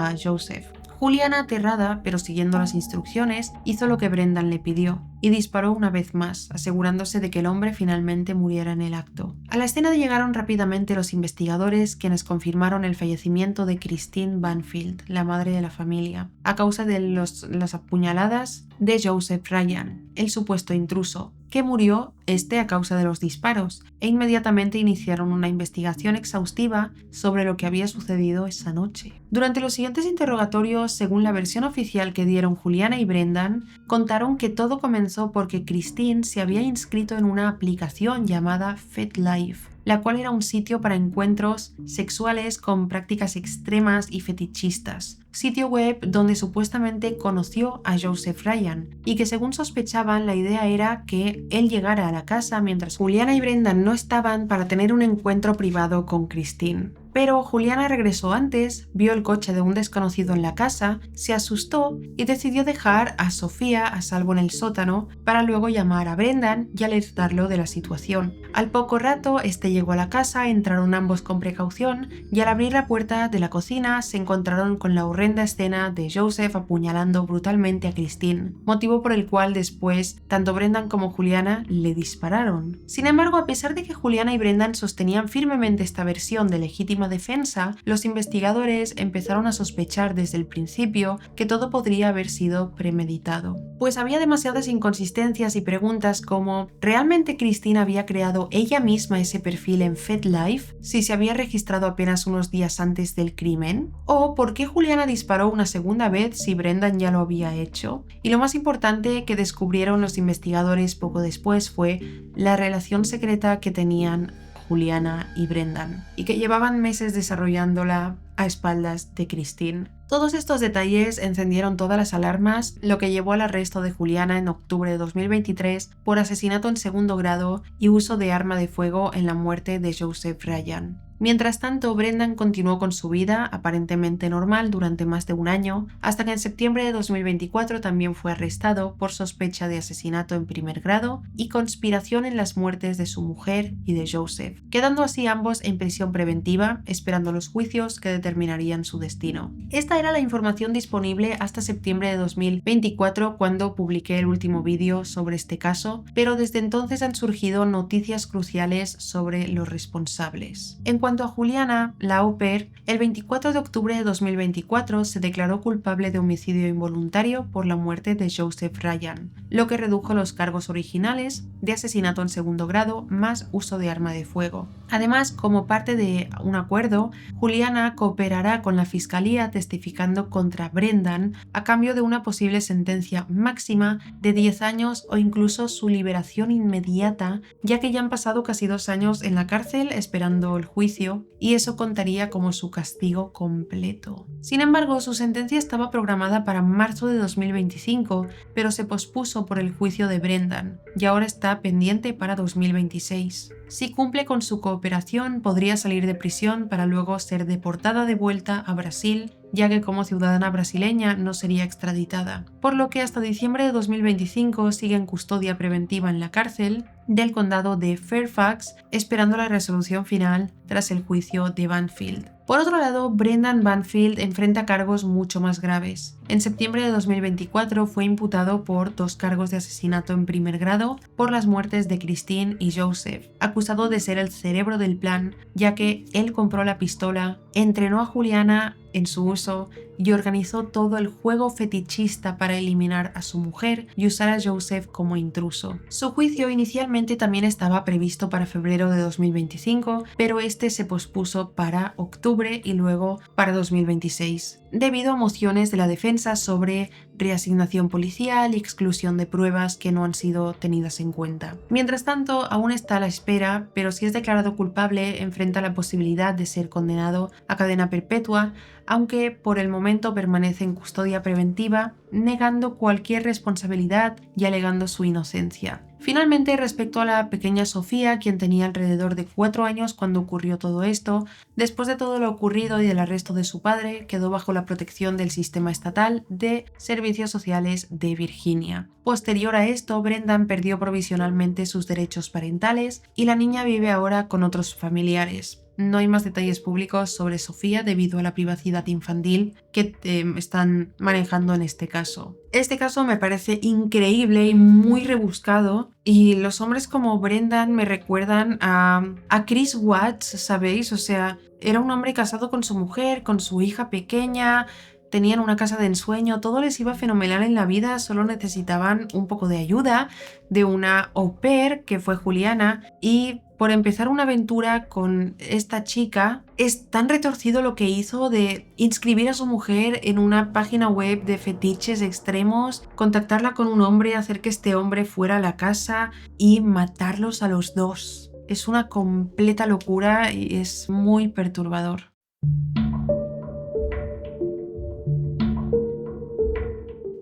a Joseph. Juliana, aterrada, pero siguiendo las instrucciones, hizo lo que Brendan le pidió y disparó una vez más, asegurándose de que el hombre finalmente muriera en el acto. A la escena llegaron rápidamente los investigadores, quienes confirmaron el fallecimiento de Christine Banfield, la madre de la familia, a causa de las apuñaladas de Joseph Ryan, el supuesto intruso, que murió a causa de los disparos, e inmediatamente iniciaron una investigación exhaustiva sobre lo que había sucedido esa noche. Durante los siguientes interrogatorios, según la versión oficial que dieron Juliana y Brendan, contaron que todo comenzó porque Christine se había inscrito en una aplicación llamada FetLife, la cual era un sitio para encuentros sexuales con prácticas extremas y fetichistas, sitio web donde supuestamente conoció a Joseph Ryan, y que según sospechaban la idea era que él llegara a la casa mientras Juliana y Brendan no estaban para tener un encuentro privado con Christine. pero Juliana regresó antes, vio el coche de un desconocido en la casa, se asustó y decidió dejar a Sofía a salvo en el sótano para luego llamar a Brendan y alertarlo de la situación. Al poco rato, este llegó a la casa, entraron ambos con precaución y al abrir la puerta de la cocina se encontraron con la horrenda escena de Joseph apuñalando brutalmente a Christine, motivo por el cual después tanto Brendan como Juliana le dispararon. Sin embargo, a pesar de que Juliana y Brendan sostenían firmemente esta versión de legítima defensa, los investigadores empezaron a sospechar desde el principio que todo podría haber sido premeditado. Pues había demasiadas inconsistencias y preguntas como ¿realmente Christine había creado ella misma ese perfil en FetLife si se había registrado apenas unos días antes del crimen? ¿O por qué Juliana disparó una segunda vez si Brendan ya lo había hecho? Y lo más importante que descubrieron los investigadores poco después fue la relación secreta que tenían Juliana y Brendan, y que llevaban meses desarrollándola a espaldas de Christine. Todos estos detalles encendieron todas las alarmas, lo que llevó al arresto de Juliana en octubre de 2023 por asesinato en segundo grado y uso de arma de fuego en la muerte de Joseph Ryan. Mientras tanto, Brendan continuó con su vida aparentemente normal durante más de un año, hasta que en septiembre de 2024 también fue arrestado por sospecha de asesinato en primer grado y conspiración en las muertes de su mujer y de Joseph, quedando así ambos en prisión preventiva, esperando los juicios que determinarían su destino. Esta era la información disponible hasta septiembre de 2024 cuando publiqué el último vídeo sobre este caso, pero desde entonces han surgido noticias cruciales sobre los responsables. En cuanto a Juliana, la au pair, el 24 de octubre de 2024 se declaró culpable de homicidio involuntario por la muerte de Joseph Ryan, lo que redujo los cargos originales de asesinato en segundo grado más uso de arma de fuego. Además, como parte de un acuerdo, Juliana cooperará con la fiscalía testificando contra Brendan a cambio de una posible sentencia máxima de 10 años o incluso su liberación inmediata, ya que ya han pasado casi 2 años en la cárcel esperando el juicio y eso contaría como su castigo completo. Sin embargo, su sentencia estaba programada para marzo de 2025, pero se pospuso por el juicio de Brendan y ahora está pendiente para 2026. Si cumple con su cooperación, podría salir de prisión para luego ser deportada de vuelta a Brasil, ya que como ciudadana brasileña no sería extraditada, por lo que hasta diciembre de 2025 sigue en custodia preventiva en la cárcel del condado de Fairfax, esperando la resolución final tras el juicio de Banfield. Por otro lado, Brendan Banfield enfrenta cargos mucho más graves. En septiembre de 2024 fue imputado por 2 cargos de asesinato en primer grado por las muertes de Christine y Joseph, acusado de ser el cerebro del plan, ya que él compró la pistola, entrenó a Juliana en su uso y organizó todo el juego fetichista para eliminar a su mujer y usar a Joseph como intruso. Su juicio inicialmente también estaba previsto para febrero de 2025, pero este se pospuso para octubre y luego para 2026, debido a mociones de la defensa sobre reasignación policial y exclusión de pruebas que no han sido tenidas en cuenta. Mientras tanto, aún está a la espera, pero si es declarado culpable, enfrenta la posibilidad de ser condenado a cadena perpetua, aunque por el momento permanece en custodia preventiva, negando cualquier responsabilidad y alegando su inocencia. Finalmente, respecto a la pequeña Sofía, quien tenía alrededor de 4 años cuando ocurrió todo esto, después de todo lo ocurrido y del arresto de su padre, quedó bajo la protección del sistema estatal de servicios sociales de Virginia. Posterior a esto, Brendan perdió provisionalmente sus derechos parentales y la niña vive ahora con otros familiares. No hay más detalles públicos sobre Sofía debido a la privacidad infantil que están manejando en este caso. Este caso me parece increíble y muy rebuscado, y los hombres como Brendan me recuerdan a Chris Watts, ¿sabéis? O sea, era un hombre casado con su mujer, con su hija pequeña, tenían una casa de ensueño, todo les iba fenomenal en la vida, solo necesitaban un poco de ayuda de una au pair que fue Juliana, y por empezar una aventura con esta chica, es tan retorcido lo que hizo de inscribir a su mujer en una página web de fetiches extremos, contactarla con un hombre, hacer que este hombre fuera a la casa y matarlos a los dos. Es una completa locura y es muy perturbador.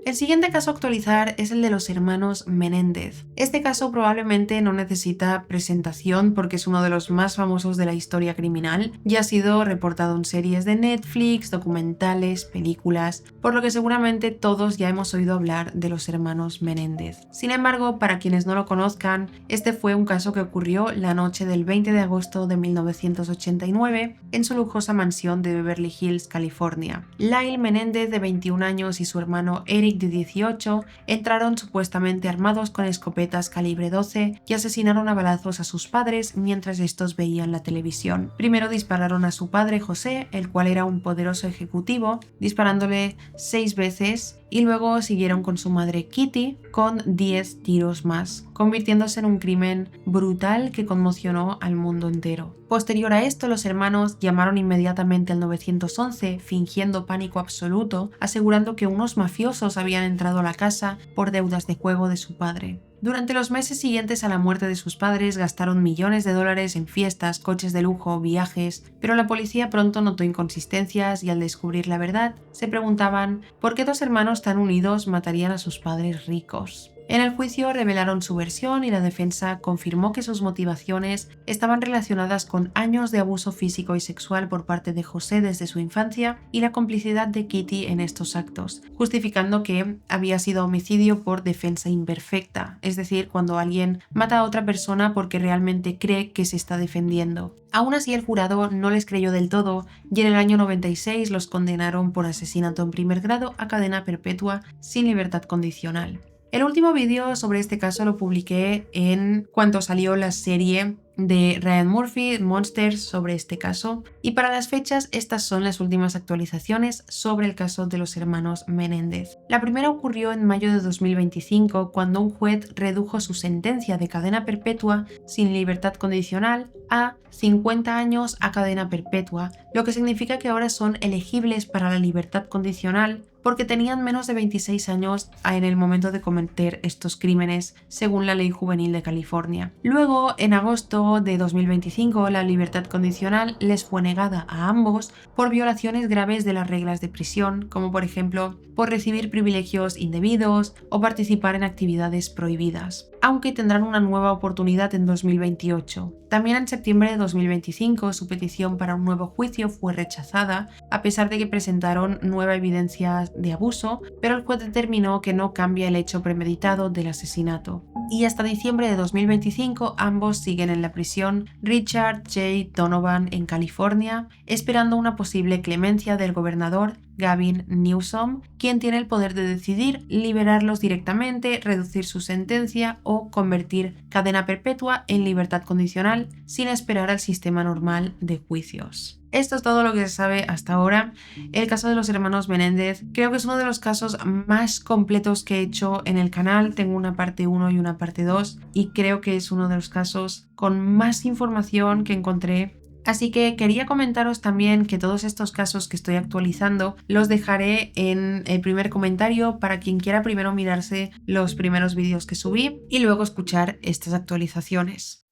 El El siguiente caso a actualizar es el de los hermanos Menéndez. Este caso probablemente no necesita presentación porque es uno de los más famosos de la historia criminal y ha sido reportado en series de Netflix, documentales, películas, por lo que seguramente todos ya hemos oído hablar de los hermanos Menéndez. Sin embargo, para quienes no lo conozcan, este fue un caso que ocurrió la noche del 20 de agosto de 1989 en su lujosa mansión de Beverly Hills, California. Lyle Menéndez, de 21 años, y su hermano Eric, de 18, entraron supuestamente armados con escopetas calibre 12 y asesinaron a balazos a sus padres mientras estos veían la televisión. Primero dispararon a su padre José, el cual era un poderoso ejecutivo, disparándole 6 veces, y luego siguieron con su madre Kitty con 10 tiros más, convirtiéndose en un crimen brutal que conmocionó al mundo entero. Posterior a esto, los hermanos llamaron inmediatamente al 911 fingiendo pánico absoluto, asegurando que unos mafiosos habían entrado a la casa por deudas de juego de su padre. Durante los meses siguientes a la muerte de sus padres gastaron millones de dólares en fiestas, coches de lujo, viajes, pero la policía pronto notó inconsistencias y al descubrir la verdad se preguntaban por qué dos hermanos tan unidos matarían a sus padres ricos. En el juicio revelaron su versión y la defensa confirmó que sus motivaciones estaban relacionadas con años de abuso físico y sexual por parte de José desde su infancia y la complicidad de Kitty en estos actos, justificando que había sido homicidio por defensa imperfecta, es decir, cuando alguien mata a otra persona porque realmente cree que se está defendiendo. Aún así, el jurado no les creyó del todo y en el año 96 los condenaron por asesinato en primer grado a cadena perpetua sin libertad condicional. El último vídeo sobre este caso lo publiqué en cuanto salió la serie de Ryan Murphy, Monsters, sobre este caso, y para las fechas estas son las últimas actualizaciones sobre el caso de los hermanos Menéndez. La primera ocurrió en mayo de 2025 cuando un juez redujo su sentencia de cadena perpetua sin libertad condicional a 50 años a cadena perpetua, lo que significa que ahora son elegibles para la libertad condicional porque tenían menos de 26 años en el momento de cometer estos crímenes, según la ley juvenil de California. Luego, en agosto de 2025, la libertad condicional les fue negada a ambos por violaciones graves de las reglas de prisión, como por ejemplo por recibir privilegios indebidos o participar en actividades prohibidas, aunque tendrán una nueva oportunidad en 2028. También en septiembre de 2025 su petición para un nuevo juicio fue rechazada, a pesar de que presentaron nueva evidencia de abuso, pero el juez determinó que no cambia el hecho premeditado del asesinato. Y hasta diciembre de 2025 ambos siguen en la prisión Richard J. Donovan en California, esperando una posible clemencia del gobernador Gavin Newsom, quien tiene el poder de decidir liberarlos directamente, reducir su sentencia o convertir cadena perpetua en libertad condicional sin esperar al sistema normal de juicios. Esto es todo lo que se sabe hasta ahora. El caso de los hermanos Menéndez creo que es uno de los casos más completos que he hecho en el canal. Tengo una parte 1 y una parte 2 y creo que es uno de los casos con más información que encontré. Así que quería comentaros también que todos estos casos que estoy actualizando los dejaré en el primer comentario para quien quiera primero mirarse los primeros vídeos que subí y luego escuchar estas actualizaciones.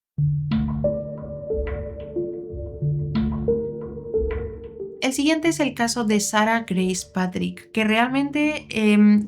El siguiente es el caso de Sarah Grace Patrick, que realmente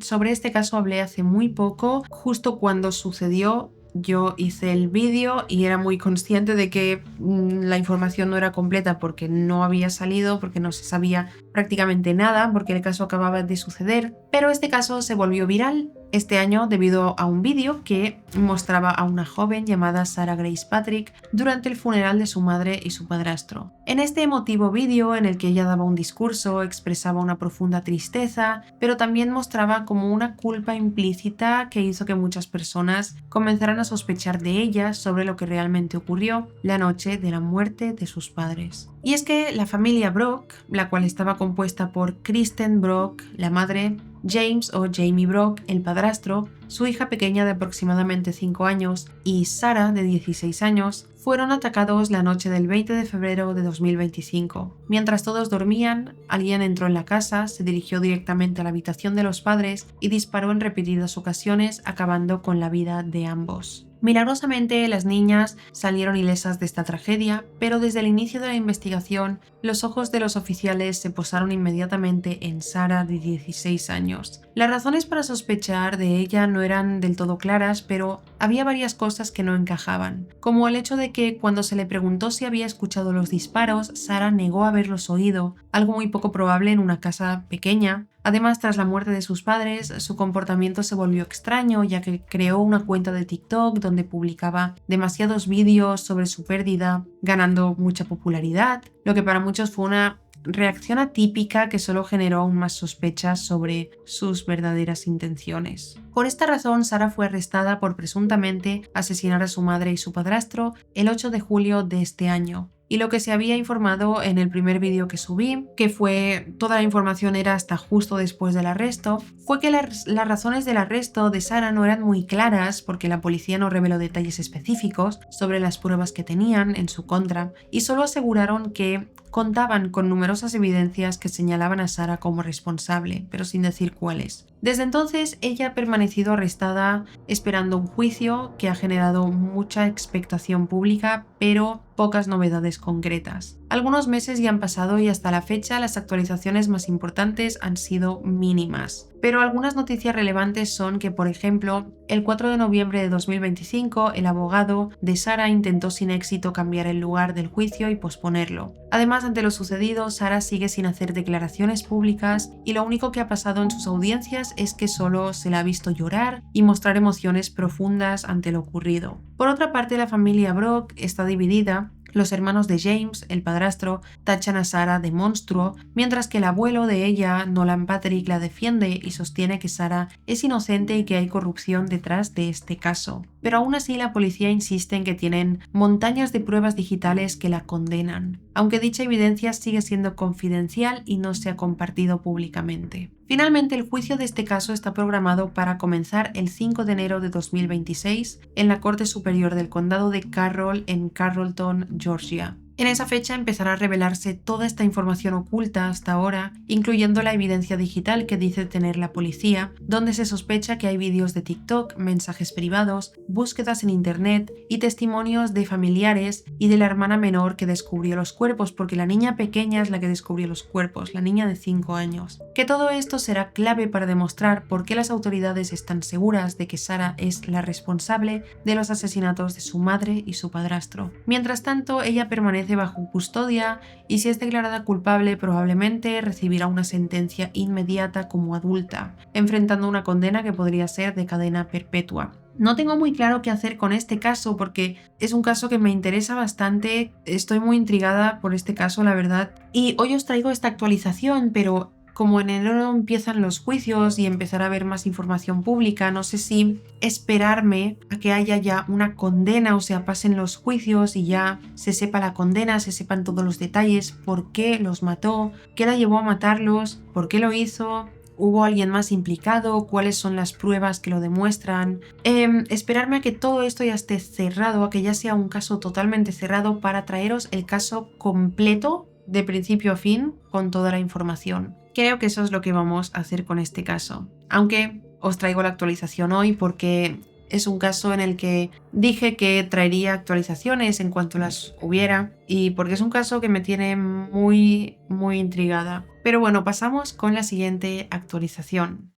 sobre este caso hablé hace muy poco, justo cuando sucedió. Yo hice el vídeo y era muy consciente de que la información no era completa porque no había salido, porque no se sabía prácticamente nada, porque el caso acababa de suceder, pero este caso se volvió viral este año debido a un vídeo que mostraba a una joven llamada Sarah Grace Patrick durante el funeral de su madre y su padrastro. En este emotivo vídeo, en el que ella daba un discurso, expresaba una profunda tristeza, pero también mostraba como una culpa implícita que hizo que muchas personas comenzaran a sospechar de ella sobre lo que realmente ocurrió la noche de la muerte de sus padres. Y es que la familia Brock, la cual estaba compuesta por Kristen Brock, la madre, James o Jamie Brock, el padrastro, su hija pequeña de aproximadamente 5 años y Sarah, de 16 años, fueron atacados la noche del 20 de febrero de 2025. Mientras todos dormían, alguien entró en la casa, se dirigió directamente a la habitación de los padres y disparó en repetidas ocasiones, acabando con la vida de ambos. Milagrosamente, las niñas salieron ilesas de esta tragedia, pero desde el inicio de la investigación, los ojos de los oficiales se posaron inmediatamente en Sarah, de 16 años. Las razones para sospechar de ella no eran del todo claras, pero había varias cosas que no encajaban, como el hecho de que cuando se le preguntó si había escuchado los disparos, Sarah negó haberlos oído, algo muy poco probable en una casa pequeña. Además, tras la muerte de sus padres, su comportamiento se volvió extraño, ya que creó una cuenta de TikTok donde publicaba demasiados vídeos sobre su pérdida, ganando mucha popularidad, lo que para muchos fue una reacción atípica que solo generó aún más sospechas sobre sus verdaderas intenciones. Por esta razón, Sarah fue arrestada por presuntamente asesinar a su madre y su padrastro el 8 de julio de este año. Y lo que se había informado en el primer vídeo que subí, que fue toda la información era hasta justo después del arresto, fue que las razones del arresto de Sarah no eran muy claras porque la policía no reveló detalles específicos sobre las pruebas que tenían en su contra y solo aseguraron que contaban con numerosas evidencias que señalaban a Sarah como responsable, pero sin decir cuáles. Desde entonces, ella ha permanecido arrestada esperando un juicio que ha generado mucha expectación pública, pero pocas novedades concretas. Algunos meses ya han pasado y hasta la fecha las actualizaciones más importantes han sido mínimas. Pero algunas noticias relevantes son que, por ejemplo, el 4 de noviembre de 2025, el abogado de Sarah intentó sin éxito cambiar el lugar del juicio y posponerlo. Además, ante lo sucedido, Sarah sigue sin hacer declaraciones públicas y lo único que ha pasado en sus audiencias es que solo se la ha visto llorar y mostrar emociones profundas ante lo ocurrido. Por otra parte, la familia Brock está dividida. Los hermanos de James, el padrastro, tachan a Sarah de monstruo, mientras que el abuelo de ella, Nolan Patrick, la defiende y sostiene que Sarah es inocente y que hay corrupción detrás de este caso. Pero aún así la policía insiste en que tienen montañas de pruebas digitales que la condenan, aunque dicha evidencia sigue siendo confidencial y no se ha compartido públicamente. Finalmente, el juicio de este caso está programado para comenzar el 5 de enero de 2026 en la Corte Superior del Condado de Carroll en Carrollton, Georgia. En esa fecha empezará a revelarse toda esta información oculta hasta ahora, incluyendo la evidencia digital que dice tener la policía, donde se sospecha que hay vídeos de TikTok, mensajes privados, búsquedas en internet y testimonios de familiares y de la hermana menor que descubrió los cuerpos, porque la niña pequeña es la que descubrió los cuerpos, la niña de 5 años. Que todo esto será clave para demostrar por qué las autoridades están seguras de que Sarah es la responsable de los asesinatos de su madre y su padrastro. Mientras tanto, ella permanece bajo custodia y si es declarada culpable probablemente recibirá una sentencia inmediata como adulta, enfrentando una condena que podría ser de cadena perpetua. No tengo muy claro qué hacer con este caso porque es un caso que me interesa bastante, estoy muy intrigada por este caso, la verdad, y hoy os traigo esta actualización, pero como en enero empiezan los juicios y empezará a haber más información pública, no sé si esperarme a que haya ya una condena, o sea, pasen los juicios y ya se sepa la condena, se sepan todos los detalles, por qué los mató, qué la llevó a matarlos, por qué lo hizo, hubo alguien más implicado, cuáles son las pruebas que lo demuestran. Esperarme a que todo esto ya esté cerrado, a que ya sea un caso totalmente cerrado para traeros el caso completo de principio a fin con toda la información. Creo que eso es lo que vamos a hacer con este caso. Aunque os traigo la actualización hoy porque es un caso en el que dije que traería actualizaciones en cuanto las hubiera y porque es un caso que me tiene muy intrigada. Pero bueno, pasamos con la siguiente actualización.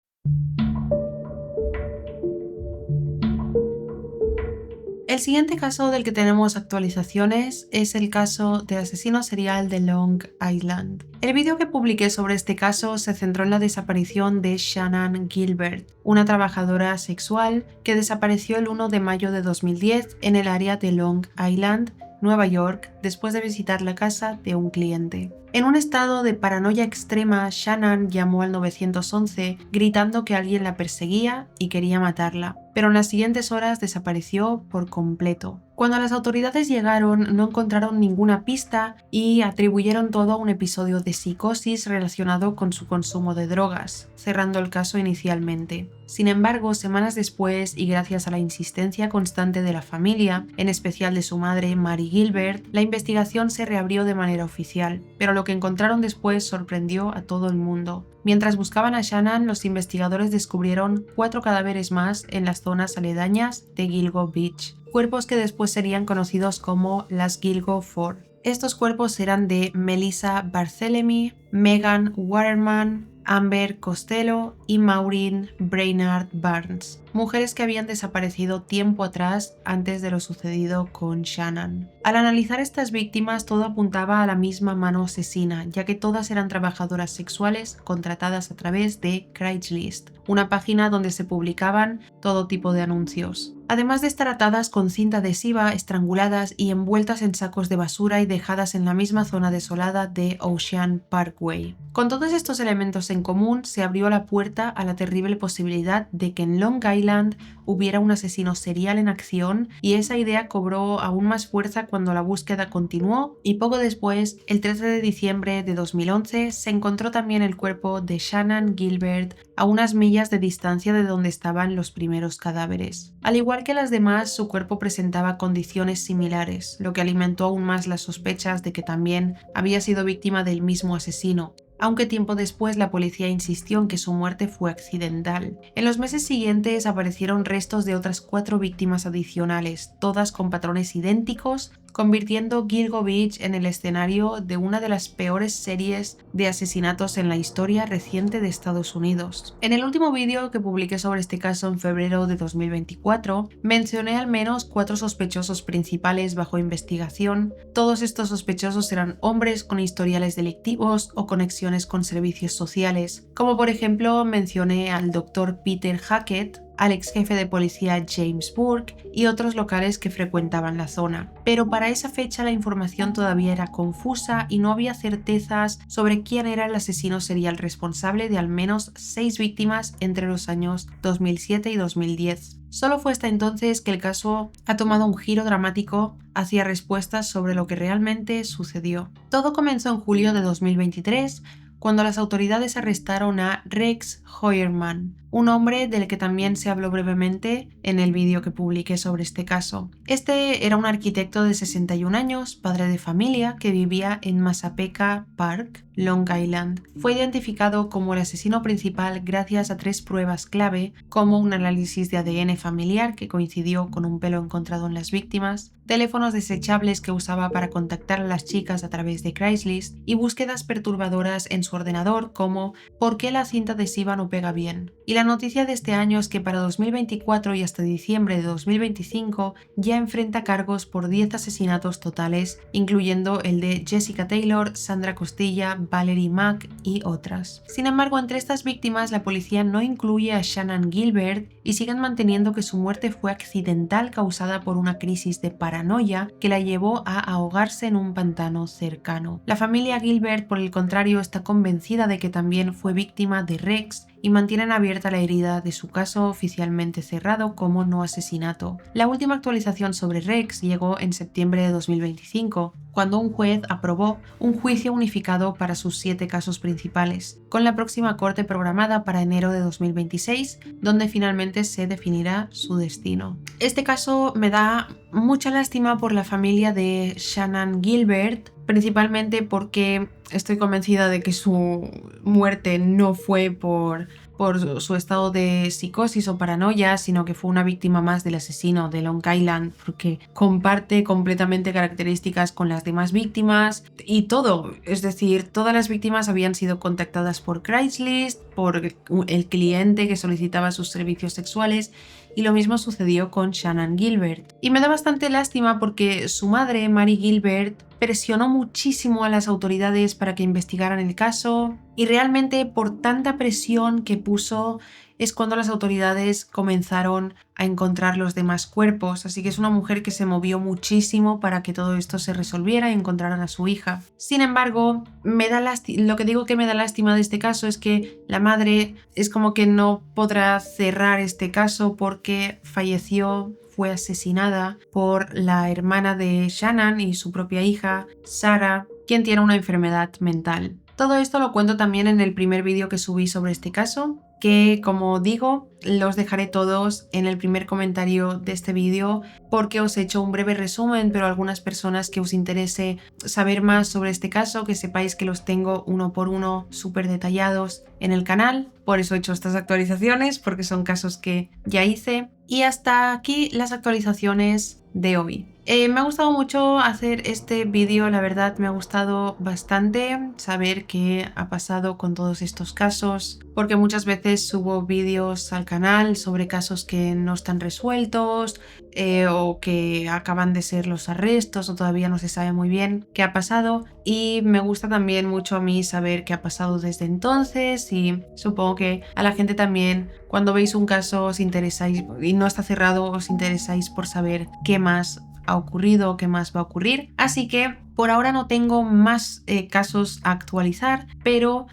El siguiente caso del que tenemos actualizaciones es el caso del asesino serial de Long Island. El vídeo que publiqué sobre este caso se centró en la desaparición de Shannan Gilbert, una trabajadora sexual que desapareció el 1 de mayo de 2010 en el área de Long Island, Nueva York, después de visitar la casa de un cliente. En un estado de paranoia extrema, Shannan llamó al 911 gritando que alguien la perseguía y quería matarla, pero en las siguientes horas desapareció por completo. Cuando las autoridades llegaron, no encontraron ninguna pista y atribuyeron todo a un episodio de psicosis relacionado con su consumo de drogas, cerrando el caso inicialmente. Sin embargo, semanas después, y gracias a la insistencia constante de la familia, en especial de su madre, Mary Gilbert, la investigación se reabrió de manera oficial, pero lo que encontraron después sorprendió a todo el mundo. Mientras buscaban a Shannan, los investigadores descubrieron 4 cadáveres más en las zonas aledañas de Gilgo Beach, cuerpos que después serían conocidos como las Gilgo Four. Estos cuerpos eran de Melissa Barthelemy, Megan Waterman, Amber Costello y Maureen Brainard Barnes, mujeres que habían desaparecido tiempo atrás antes de lo sucedido con Shannan. Al analizar estas víctimas, todo apuntaba a la misma mano asesina, ya que todas eran trabajadoras sexuales contratadas a través de Craigslist, una página donde se publicaban todo tipo de anuncios. Además de estar atadas con cinta adhesiva, estranguladas y envueltas en sacos de basura y dejadas en la misma zona desolada de Ocean Parkway. Con todos estos elementos en común, se abrió la puerta a la terrible posibilidad de que en Long Island hubiera un asesino serial en acción, y esa idea cobró aún más fuerza cuando la búsqueda continuó y poco después, el 13 de diciembre de 2011, se encontró también el cuerpo de Shannan Gilbert a unas millas de distancia de donde estaban los primeros cadáveres. Al igual que las demás, su cuerpo presentaba condiciones similares, lo que alimentó aún más las sospechas de que también había sido víctima del mismo asesino, aunque tiempo después la policía insistió en que su muerte fue accidental. En los meses siguientes aparecieron restos de otras 4 víctimas adicionales, todas con patrones idénticos, convirtiendo Gilgo Beach en el escenario de una de las peores series de asesinatos en la historia reciente de Estados Unidos. En el último vídeo que publiqué sobre este caso en febrero de 2024, mencioné al menos 4 sospechosos principales bajo investigación. Todos estos sospechosos eran hombres con historiales delictivos o conexiones con servicios sociales, como por ejemplo mencioné al Dr. Peter Hackett, al ex jefe de policía James Burke y otros locales que frecuentaban la zona. Pero para esa fecha la información todavía era confusa y no había certezas sobre quién era el asesino serial responsable de al menos 6 víctimas entre los años 2007 y 2010. Solo fue hasta entonces que el caso ha tomado un giro dramático hacia respuestas sobre lo que realmente sucedió. Todo comenzó en julio de 2023, cuando las autoridades arrestaron a Rex Heuermann, un hombre del que también se habló brevemente en el vídeo que publiqué sobre este caso. Este era un arquitecto de 61 años, padre de familia, que vivía en Massapequa Park, Long Island. Fue identificado como el asesino principal gracias a 3 pruebas clave, como un análisis de ADN familiar que coincidió con un pelo encontrado en las víctimas, teléfonos desechables que usaba para contactar a las chicas a través de Craigslist y búsquedas perturbadoras en su ordenador como ¿por qué la cinta adhesiva no pega bien? Y la noticia de este año es que para 2024 y hasta diciembre de 2025 ya enfrenta cargos por 10 asesinatos totales, incluyendo el de Jessica Taylor, Sandra Costilla, Valerie Mack y otras. Sin embargo, entre estas víctimas la policía no incluye a Shannan Gilbert y siguen manteniendo que su muerte fue accidental causada por una crisis de paranoia que la llevó a ahogarse en un pantano cercano. La familia Gilbert, por el contrario, está convencida de que también fue víctima de Rex y mantienen abierta la herida de su caso oficialmente cerrado como no asesinato. La última actualización sobre Rex llegó en septiembre de 2025, cuando un juez aprobó un juicio unificado para sus 7 casos principales, con la próxima corte programada para enero de 2026, donde finalmente se definirá su destino. Este caso me da mucha lástima por la familia de Shannan Gilbert, principalmente porque estoy convencida de que su muerte no fue por su estado de psicosis o paranoia, sino que fue una víctima más del asesino de Long Island, porque comparte completamente características con las demás víctimas y todo. Es decir, todas las víctimas habían sido contactadas por Craigslist, por el cliente que solicitaba sus servicios sexuales, y lo mismo sucedió con Shannan Gilbert. Y me da bastante lástima porque su madre, Mary Gilbert, presionó muchísimo a las autoridades para que investigaran el caso, y realmente por tanta presión que puso es cuando las autoridades comenzaron a encontrar los demás cuerpos, así que es una mujer que se movió muchísimo para que todo esto se resolviera y encontraran a su hija. Sin embargo, lo que digo que me da lástima de este caso es que la madre es como que no podrá cerrar este caso porque fue asesinada por la hermana de Shannan y su propia hija, Sarah, quien tiene una enfermedad mental. Todo esto lo cuento también en el primer vídeo que subí sobre este caso, que como digo, los dejaré todos en el primer comentario de este vídeo porque os he hecho un breve resumen, pero algunas personas que os interese saber más sobre este caso, que sepáis que los tengo uno por uno súper detallados en el canal. Por eso he hecho estas actualizaciones, porque son casos que ya hice. Y hasta aquí las actualizaciones de hoy. Me ha gustado mucho hacer este vídeo, la verdad me ha gustado bastante saber qué ha pasado con todos estos casos, porque muchas veces subo vídeos al canal sobre casos que no están resueltos o que acaban de ser los arrestos o todavía no se sabe muy bien qué ha pasado, y me gusta también mucho a mí saber qué ha pasado desde entonces, y supongo que a la gente también, cuando veis un caso os interesáis y no está cerrado, os interesáis por saber qué más ha ocurrido, qué más va a ocurrir. Así que por ahora no tengo más casos a actualizar, pero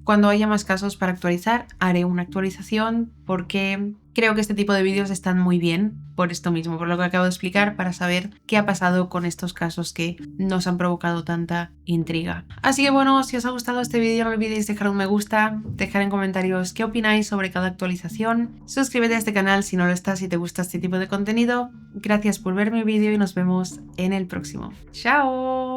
cuando haya más casos para actualizar haré una actualización, porque creo que este tipo de vídeos están muy bien por esto mismo, por lo que acabo de explicar, para saber qué ha pasado con estos casos que nos han provocado tanta intriga. Así que bueno, si os ha gustado este vídeo no olvidéis dejar un me gusta, dejar en comentarios qué opináis sobre cada actualización, suscríbete a este canal si no lo estás y te gusta este tipo de contenido. Gracias por ver mi vídeo y nos vemos en el próximo. ¡Chao!